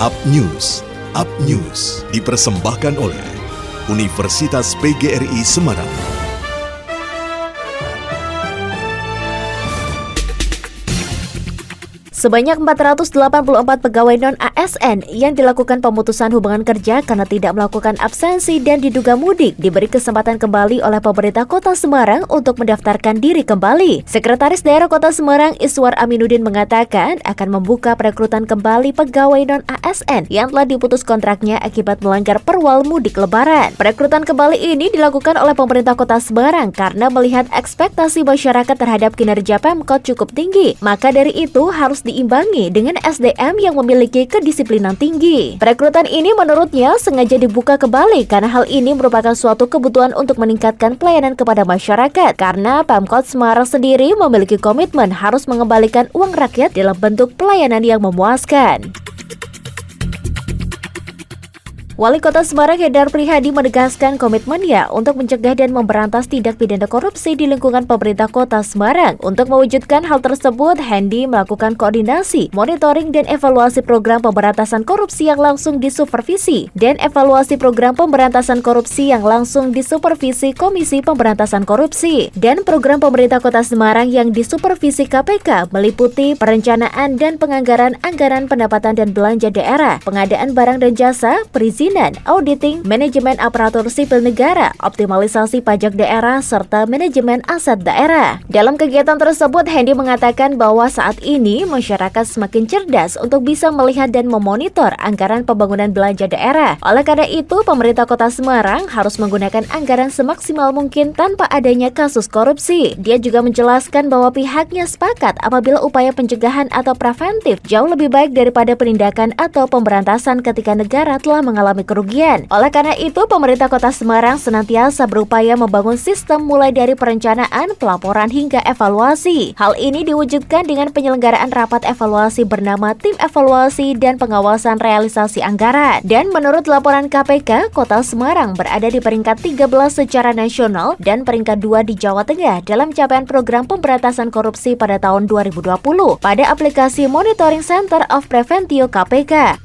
Up News dipersembahkan oleh Universitas PGRI Semarang. Sebanyak 484 pegawai non-ASN yang dilakukan pemutusan hubungan kerja karena tidak melakukan absensi dan diduga mudik diberi kesempatan kembali oleh pemerintah Kota Semarang untuk mendaftarkan diri kembali. Sekretaris Daerah Kota Semarang Iswar Aminuddin mengatakan akan membuka perekrutan kembali pegawai non-ASN yang telah diputus kontraknya akibat melanggar perwal mudik Lebaran. Perekrutan kembali ini dilakukan oleh pemerintah Kota Semarang karena melihat ekspektasi masyarakat terhadap kinerja Pemkot cukup tinggi. Maka dari itu harus diimbangi dengan SDM yang memiliki kedisiplinan tinggi. Perekrutan ini menurutnya sengaja dibuka kembali karena hal ini merupakan suatu kebutuhan untuk meningkatkan pelayanan kepada masyarakat. Karena Pemkot Semarang sendiri memiliki komitmen harus mengembalikan uang rakyat dalam bentuk pelayanan yang memuaskan. Wali Kota Semarang Hendar Prihadi menegaskan komitmennya untuk mencegah dan memberantas tindak pidana korupsi di lingkungan pemerintah Kota Semarang. Untuk mewujudkan hal tersebut, Hendi melakukan koordinasi, monitoring, dan evaluasi program pemberantasan korupsi yang langsung disupervisi Komisi Pemberantasan Korupsi dan program pemerintah Kota Semarang yang disupervisi KPK meliputi perencanaan dan penganggaran anggaran pendapatan dan belanja daerah, pengadaan barang dan jasa, perizinan, auditing, manajemen aparatur sipil negara, optimalisasi pajak daerah, serta manajemen aset daerah. Dalam kegiatan tersebut, Hendi mengatakan bahwa saat ini masyarakat semakin cerdas untuk bisa melihat dan memonitor anggaran pembangunan belanja daerah. Oleh karena itu, pemerintah Kota Semarang harus menggunakan anggaran semaksimal mungkin tanpa adanya kasus korupsi. Dia juga menjelaskan bahwa pihaknya sepakat apabila upaya pencegahan atau preventif jauh lebih baik daripada penindakan atau pemberantasan ketika negara telah mengalami kerugian. Oleh karena itu, pemerintah Kota Semarang senantiasa berupaya membangun sistem mulai dari perencanaan, pelaporan hingga evaluasi. Hal ini diwujudkan dengan penyelenggaraan rapat evaluasi bernama Tim Evaluasi dan Pengawasan Realisasi Anggaran. Dan menurut laporan KPK, Kota Semarang berada di peringkat 13 secara nasional dan peringkat 2 di Jawa Tengah dalam capaian program pemberantasan korupsi pada tahun 2020 pada aplikasi Monitoring Center of Preventio KPK.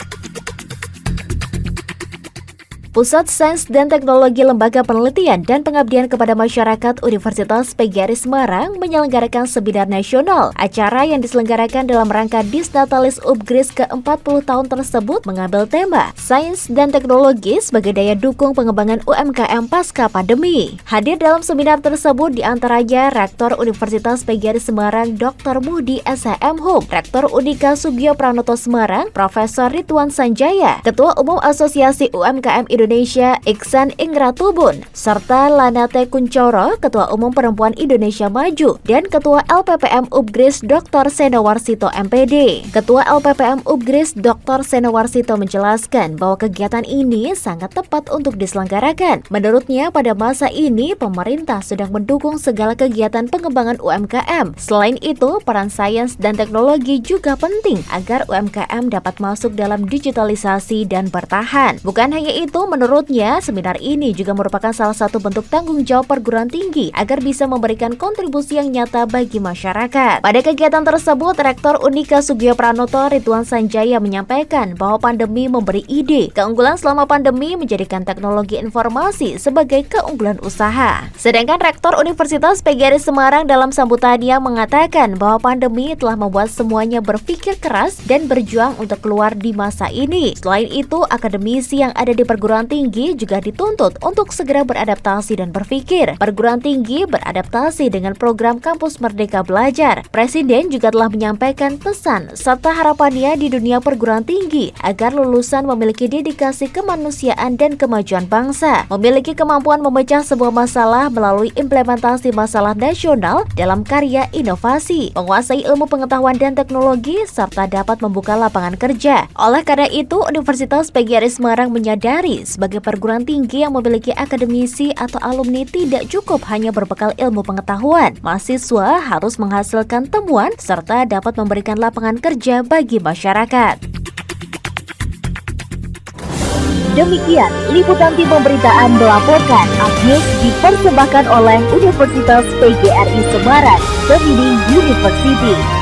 Pusat Sains dan Teknologi Lembaga Penelitian dan Pengabdian kepada Masyarakat Universitas PGRI Semarang menyelenggarakan seminar nasional. Acara yang diselenggarakan dalam rangka Disnatalis Upgris ke-40 tahun tersebut mengambil tema Sains dan Teknologi sebagai daya dukung pengembangan UMKM pasca pandemi. Hadir dalam seminar tersebut diantaranya Rektor Universitas PGRI Semarang Dr. Muhdi SHM Hum, Rektor Unika Sugio Pranoto Semarang, Profesor Ridwan Sanjaya, Ketua Umum Asosiasi UMKM Indonesia Iksan Ingratubun, serta Lanate Kuncoro, Ketua Umum Perempuan Indonesia Maju, dan Ketua LPPM Upgris Dr. Senowarsito MPD. Ketua LPPM Upgris Dr. Senowarsito menjelaskan bahwa kegiatan ini sangat tepat untuk diselenggarakan. Menurutnya, pada masa ini pemerintah sedang mendukung segala kegiatan pengembangan UMKM. Selain itu, peran sains dan teknologi juga penting agar UMKM dapat masuk dalam digitalisasi dan bertahan. Bukan hanya itu, menurutnya, seminar ini juga merupakan salah satu bentuk tanggung jawab perguruan tinggi agar bisa memberikan kontribusi yang nyata bagi masyarakat. Pada kegiatan tersebut, Rektor Unika Sugio Pranoto Ridwan Sanjaya menyampaikan bahwa pandemi memberi ide. Keunggulan selama pandemi menjadikan teknologi informasi sebagai keunggulan usaha. Sedangkan Rektor Universitas PGRI Semarang dalam sambutannya mengatakan bahwa pandemi telah membuat semuanya berpikir keras dan berjuang untuk keluar di masa ini. Selain itu, akademisi yang ada di perguruan tinggi juga dituntut untuk segera beradaptasi dan berpikir. Perguruan tinggi beradaptasi dengan program Kampus Merdeka Belajar. Presiden juga telah menyampaikan pesan serta harapannya di dunia perguruan tinggi agar lulusan memiliki dedikasi kemanusiaan dan kemajuan bangsa, memiliki kemampuan memecah sebuah masalah melalui implementasi masalah nasional dalam karya inovasi, menguasai ilmu pengetahuan dan teknologi, serta dapat membuka lapangan kerja. Oleh karena itu, Universitas PGRI Semarang menyadari sebagai perguruan tinggi yang memiliki akademisi atau alumni tidak cukup hanya berbekal ilmu pengetahuan. Mahasiswa harus menghasilkan temuan serta dapat memberikan lapangan kerja bagi masyarakat. Demikian liputan tim pemberitaan melaporkan. News dipersembahkan oleh Universitas PGRI Semarang, The Leading University.